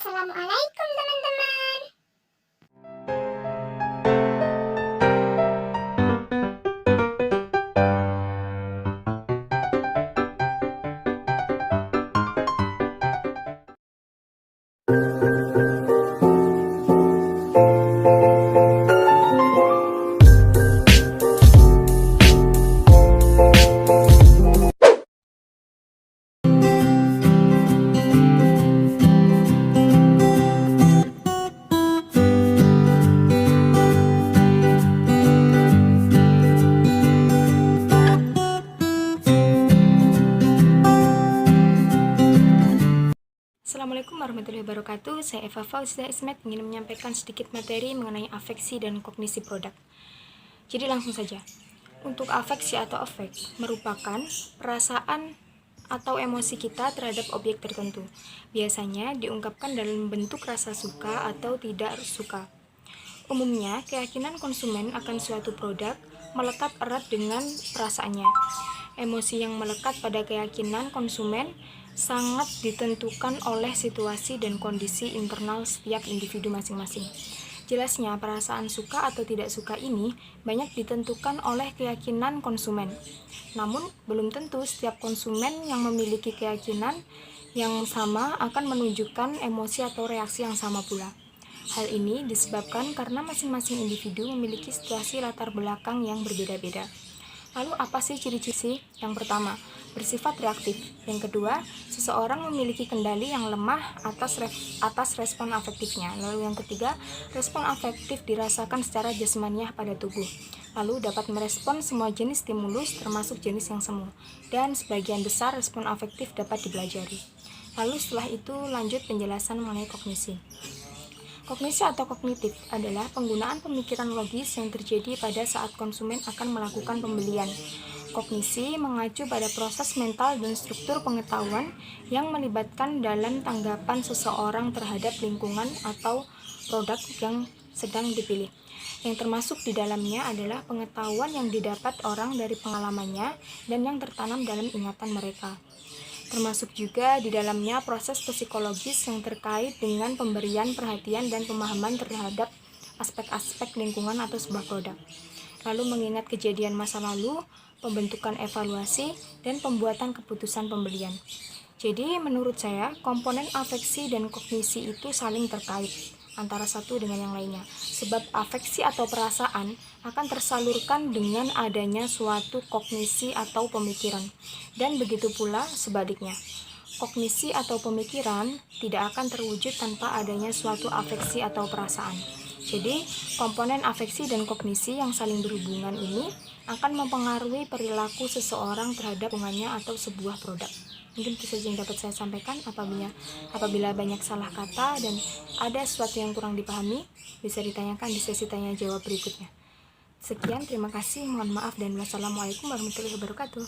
Assalamualaikum teman-teman. Assalamualaikum warahmatullahi wabarakatuh. Saya Eva Fauzia Ismet ingin menyampaikan sedikit materi mengenai afeksi dan kognisi produk. Jadi langsung saja. Untuk afeksi atau afek merupakan perasaan atau emosi kita terhadap objek tertentu. Biasanya diungkapkan dalam bentuk rasa suka atau tidak suka. Umumnya, keyakinan konsumen akan suatu produk melekat erat dengan perasaannya. Emosi yang melekat pada keyakinan konsumen sangat ditentukan oleh situasi dan kondisi internal setiap individu masing-masing. Jelasnya, perasaan suka atau tidak suka ini banyak ditentukan oleh keyakinan konsumen. Namun, belum tentu setiap konsumen yang memiliki keyakinan yang sama akan menunjukkan emosi atau reaksi yang sama pula. Hal ini disebabkan karena masing-masing individu memiliki situasi latar belakang yang berbeda-beda. Lalu apa sih ciri-ciri? Yang pertama, bersifat reaktif. Yang kedua, seseorang memiliki kendali yang lemah atas respon afektifnya. Lalu yang ketiga, respon afektif dirasakan secara jasmaniah pada tubuh. Lalu dapat merespon semua jenis stimulus termasuk jenis yang semu. Dan sebagian besar respon afektif dapat dipelajari. Lalu setelah itu lanjut penjelasan mengenai kognisi. Kognisi atau kognitif adalah penggunaan pemikiran logis yang terjadi pada saat konsumen akan melakukan pembelian. Kognisi mengacu pada proses mental dan struktur pengetahuan yang melibatkan dalam tanggapan seseorang terhadap lingkungan atau produk yang sedang dipilih. Yang termasuk di dalamnya adalah pengetahuan yang didapat orang dari pengalamannya dan yang tertanam dalam ingatan mereka. Termasuk juga di dalamnya proses psikologis yang terkait dengan pemberian perhatian dan pemahaman terhadap aspek-aspek lingkungan atau sebuah produk. Lalu mengingat kejadian masa lalu, pembentukan evaluasi, dan pembuatan keputusan pembelian. Jadi menurut saya, komponen afeksi dan kognisi itu saling terkait antara satu dengan yang lainnya. Sebab afeksi atau perasaan akan tersalurkan dengan adanya suatu kognisi atau pemikiran. Dan begitu pula sebaliknya. Kognisi atau pemikiran tidak akan terwujud tanpa adanya suatu afeksi atau perasaan. Jadi, komponen afeksi dan kognisi yang saling berhubungan ini akan mempengaruhi perilaku seseorang terhadap lingkungannya atau sebuah produk. Mungkin itu saja yang dapat saya sampaikan. Apabila banyak salah kata dan ada sesuatu yang kurang dipahami, bisa ditanyakan di sesi tanya jawab berikutnya. Sekian, terima kasih, mohon maaf, dan wassalamualaikum warahmatullahi wabarakatuh.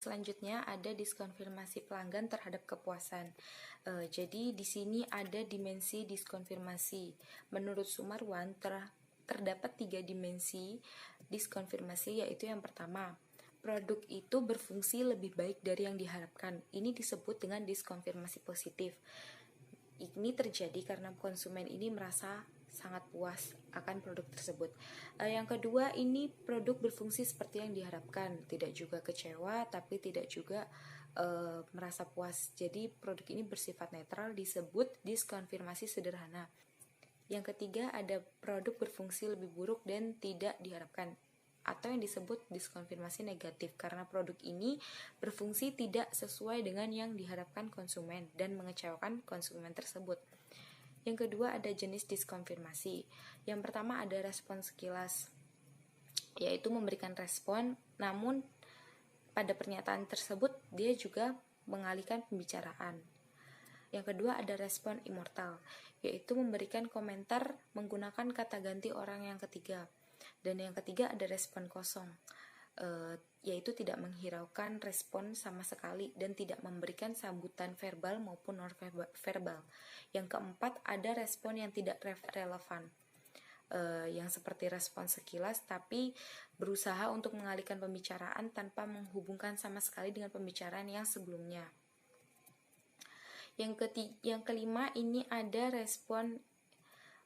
Selanjutnya ada diskonfirmasi pelanggan terhadap kepuasan. Jadi di sini ada dimensi diskonfirmasi. Menurut Sumarwan terdapat 3 dimensi diskonfirmasi, yaitu yang pertama, produk itu berfungsi lebih baik dari yang diharapkan. Ini disebut dengan diskonfirmasi positif. Ini terjadi karena konsumen ini merasa sangat puas akan produk tersebut. Yang kedua, ini produk berfungsi seperti yang diharapkan, tidak juga kecewa tapi tidak juga merasa puas. Jadi produk ini bersifat netral, disebut diskonfirmasi sederhana. Yang ketiga, ada produk berfungsi lebih buruk dan tidak diharapkan, atau yang disebut diskonfirmasi negatif, karena produk ini berfungsi tidak sesuai dengan yang diharapkan konsumen dan mengecewakan konsumen tersebut. Yang kedua, ada jenis diskonfirmasi. Yang pertama ada respon sekilas, yaitu memberikan respon, namun pada pernyataan tersebut dia juga mengalihkan pembicaraan. Yang kedua ada respon immortal, yaitu memberikan komentar menggunakan kata ganti orang yang ketiga. Dan yang ketiga ada respon kosong, yaitu tidak menghiraukan respon sama sekali dan tidak memberikan sambutan verbal maupun non verbal. Yang keempat ada respon yang tidak relevan. yang seperti respon sekilas, tapi berusaha untuk mengalihkan pembicaraan tanpa menghubungkan sama sekali dengan pembicaraan yang sebelumnya. Yang kelima ini ada respon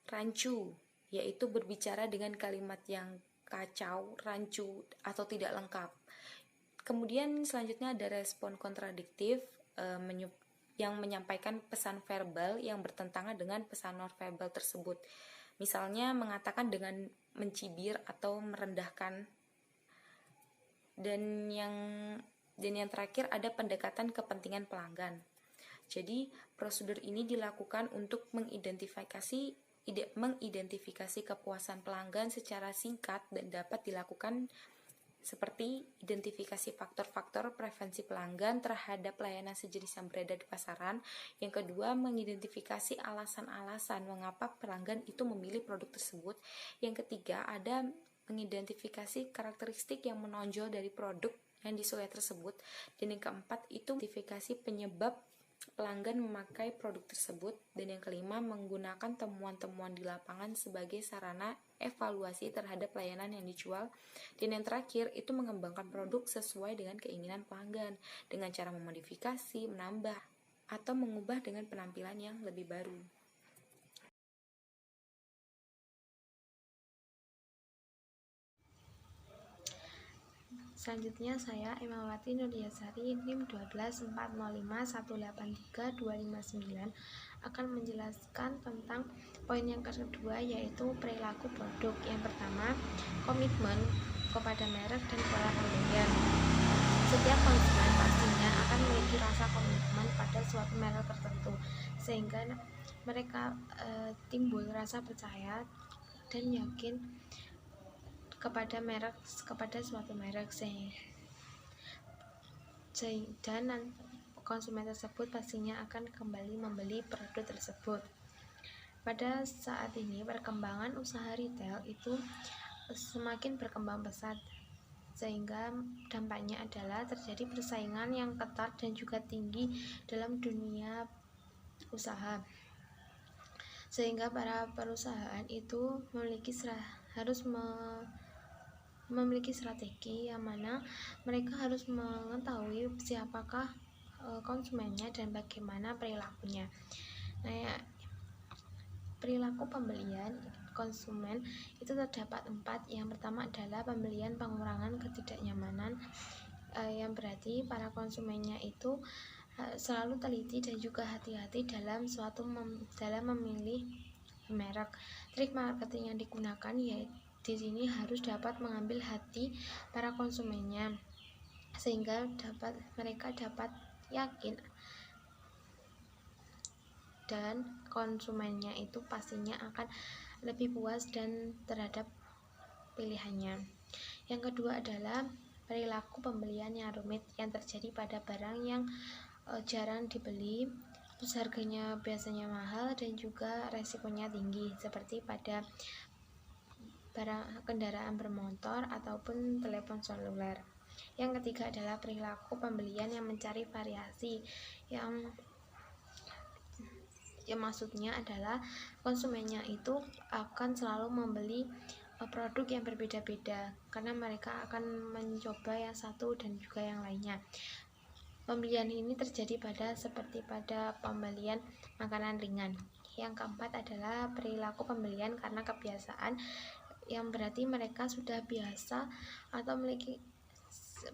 rancu, yaitu berbicara dengan kalimat yang kacau, rancu, atau tidak lengkap. Kemudian selanjutnya ada respon kontradiktif, yang menyampaikan pesan verbal yang bertentangan dengan pesan nonverbal tersebut. Misalnya mengatakan dengan mencibir atau merendahkan. Dan yang terakhir ada pendekatan kepentingan pelanggan. Jadi prosedur ini dilakukan untuk mengidentifikasi kepuasan pelanggan secara singkat dan dapat dilakukan seperti identifikasi faktor-faktor preferensi pelanggan terhadap layanan sejenis yang beredar di pasaran. Yang kedua, mengidentifikasi alasan-alasan mengapa pelanggan itu memilih produk tersebut. Yang ketiga, ada mengidentifikasi karakteristik yang menonjol dari produk yang disukai tersebut. Dan yang keempat, itu identifikasi penyebab pelanggan memakai produk tersebut. Dan yang kelima, menggunakan temuan-temuan di lapangan sebagai sarana evaluasi terhadap layanan yang dijual. Dan yang terakhir, itu mengembangkan produk sesuai dengan keinginan pelanggan dengan cara memodifikasi, menambah, atau mengubah dengan penampilan yang lebih baru. Selanjutnya saya Imawati Nuryasari NIM 12405183259 akan menjelaskan tentang poin yang kedua, yaitu perilaku produk. Yang pertama, komitmen kepada merek dan pola pembelian. Setiap konsumen pastinya akan memiliki rasa komitmen pada suatu merek tertentu, sehingga mereka timbul rasa percaya dan yakin kepada suatu merek, dan konsumen tersebut pastinya akan kembali membeli produk tersebut. Pada saat ini perkembangan usaha retail itu semakin berkembang pesat, sehingga dampaknya adalah terjadi persaingan yang ketat dan juga tinggi dalam dunia usaha, sehingga para perusahaan itu harus memiliki strategi yang mana mereka harus mengetahui siapakah konsumennya dan bagaimana perilakunya. Nah, perilaku pembelian konsumen itu terdapat 4. Yang pertama adalah pembelian pengurangan ketidaknyamanan, yang berarti para konsumennya itu selalu teliti dan juga hati-hati dalam memilih merek. Trik marketing yang digunakan yaitu di sini harus dapat mengambil hati para konsumennya, sehingga mereka dapat yakin dan konsumennya itu pastinya akan lebih puas dan terhadap pilihannya. Yang kedua adalah perilaku pembelian yang rumit yang terjadi pada barang yang jarang dibeli, terus harganya biasanya mahal dan juga resikonya tinggi, seperti pada barang kendaraan bermotor ataupun telepon seluler. Yang ketiga adalah perilaku pembelian yang mencari variasi, yang maksudnya adalah konsumennya itu akan selalu membeli produk yang berbeda-beda karena mereka akan mencoba yang satu dan juga yang lainnya. Pembelian ini terjadi seperti pada pembelian makanan ringan. Yang keempat adalah perilaku pembelian karena kebiasaan, yang berarti mereka sudah biasa atau memiliki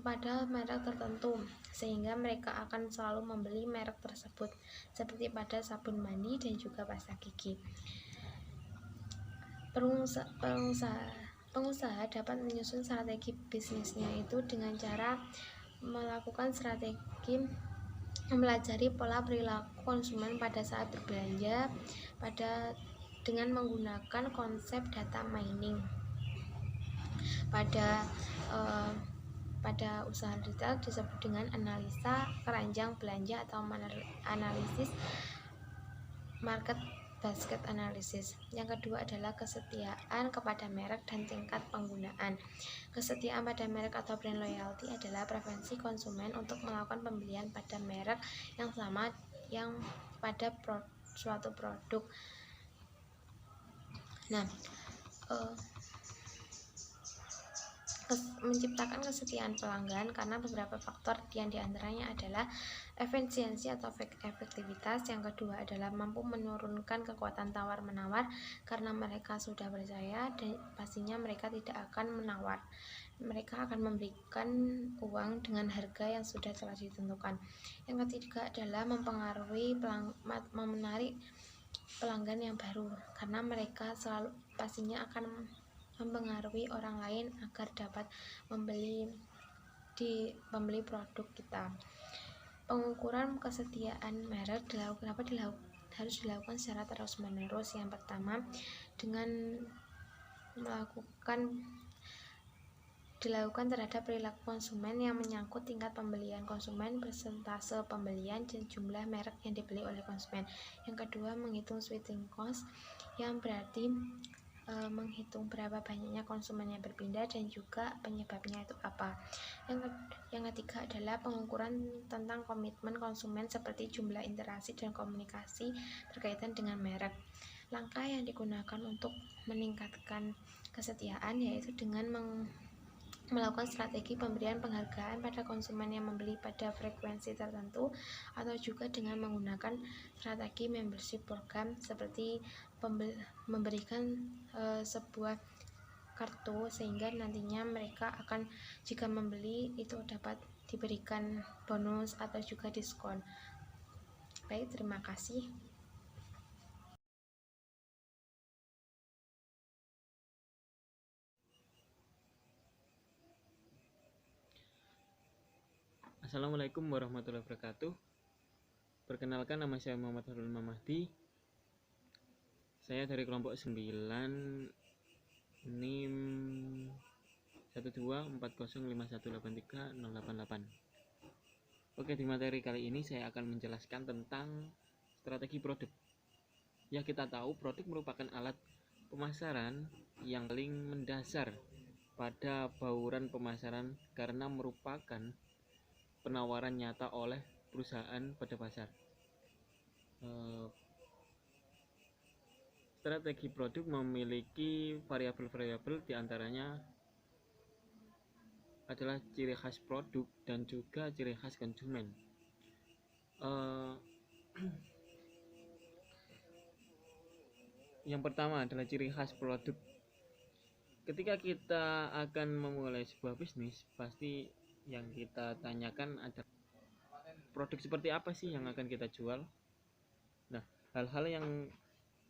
pada merek tertentu, sehingga mereka akan selalu membeli merek tersebut, seperti pada sabun mandi dan juga pasta gigi. Pengusaha dapat menyusun strategi bisnisnya itu dengan cara melakukan strategi mempelajari pola perilaku konsumen pada saat berbelanja dengan menggunakan konsep data mining. Pada usaha retail disebut dengan analisa keranjang belanja atau analisis market basket analysis. Yang kedua adalah kesetiaan kepada merek dan tingkat penggunaan. Kesetiaan pada merek atau brand loyalty adalah preferensi konsumen untuk melakukan pembelian pada merek yang sama yang pada suatu produk. Nah, eh, menciptakan kesetiaan pelanggan karena beberapa faktor, yang diantaranya adalah efisiensi atau efektivitas. Yang kedua adalah mampu menurunkan kekuatan tawar-menawar karena mereka sudah percaya dan pastinya mereka tidak akan menawar. Mereka akan memberikan uang dengan harga yang sudah telah ditentukan. Yang ketiga adalah menarik pelanggan yang baru karena mereka selalu pastinya akan mempengaruhi orang lain agar dapat membeli produk kita. Pengukuran kesetiaan merek harus dilakukan secara terus-menerus. Yang pertama, dengan dilakukan terhadap perilaku konsumen yang menyangkut tingkat pembelian konsumen, persentase pembelian, dan jumlah merek yang dibeli oleh konsumen. Yang kedua, menghitung switching cost, yang berarti menghitung berapa banyaknya konsumen yang berpindah dan juga penyebabnya itu apa. Yang ketiga adalah pengukuran tentang komitmen konsumen seperti jumlah interaksi dan komunikasi berkaitan dengan merek. Langkah yang digunakan untuk meningkatkan kesetiaan yaitu dengan melakukan strategi pemberian penghargaan pada konsumen yang membeli pada frekuensi tertentu, atau juga dengan menggunakan strategi membership program seperti memberikan sebuah kartu sehingga nantinya mereka akan, jika membeli itu dapat diberikan bonus atau juga diskon. Baik, terima kasih. Assalamualaikum warahmatullahi wabarakatuh. Perkenalkan, nama saya Muhammad Harun Mamahdi. Saya dari kelompok 9 NIM 12405183088. Oke, di materi kali ini saya akan menjelaskan tentang strategi produk. Ya, kita tahu produk merupakan alat pemasaran yang paling mendasar pada bauran pemasaran karena merupakan penawaran nyata oleh perusahaan pada pasar. Strategi produk memiliki variabel-variabel, diantaranya adalah ciri khas produk dan juga ciri khas konsumen. Yang pertama adalah ciri khas produk. Ketika kita akan memulai sebuah bisnis, pasti yang kita tanyakan adalah produk seperti apa sih yang akan kita jual. Nah, hal-hal yang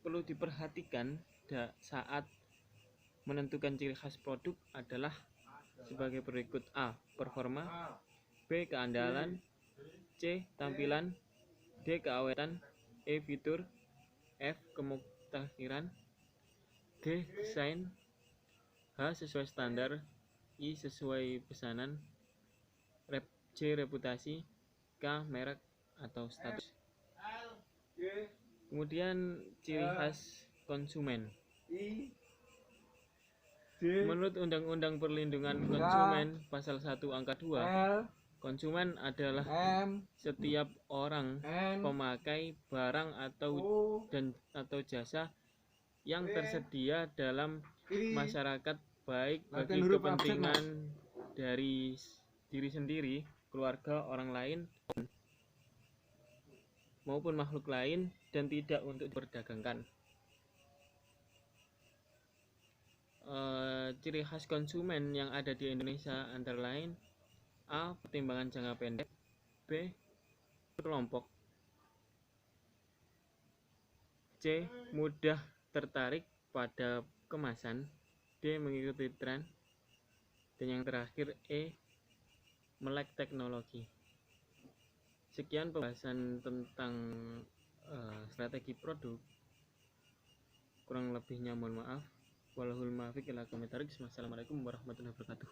perlu diperhatikan saat menentukan ciri khas produk adalah sebagai berikut: A. Performa, B. Keandalan, C. Tampilan, D. Keawetan, E. Fitur, F. Kemuktahiran, G. Desain, H. Sesuai standar, I. Sesuai pesanan, C. Reputasi, K. Merek atau status. Kemudian ciri khas konsumen. Menurut Undang-Undang Perlindungan Konsumen Pasal 1 Angka 2, konsumen adalah setiap orang pemakai barang atau jasa yang tersedia dalam masyarakat, baik bagi kepentingan dari diri sendiri, keluarga, orang lain, maupun makhluk lain, dan tidak untuk diperdagangkan. Ciri khas konsumen yang ada di Indonesia antara lain: A. Pertimbangan jangka pendek, B. Berkelompok, C. Mudah tertarik pada kemasan, D. Mengikuti tren, dan yang terakhir E. Melek teknologi. Sekian pembahasan tentang strategi produk. Kurang lebihnya mohon maaf. Wallahul muwaffiq ila aqwamit thoriq. Wassalamualaikum warahmatullahi wabarakatuh.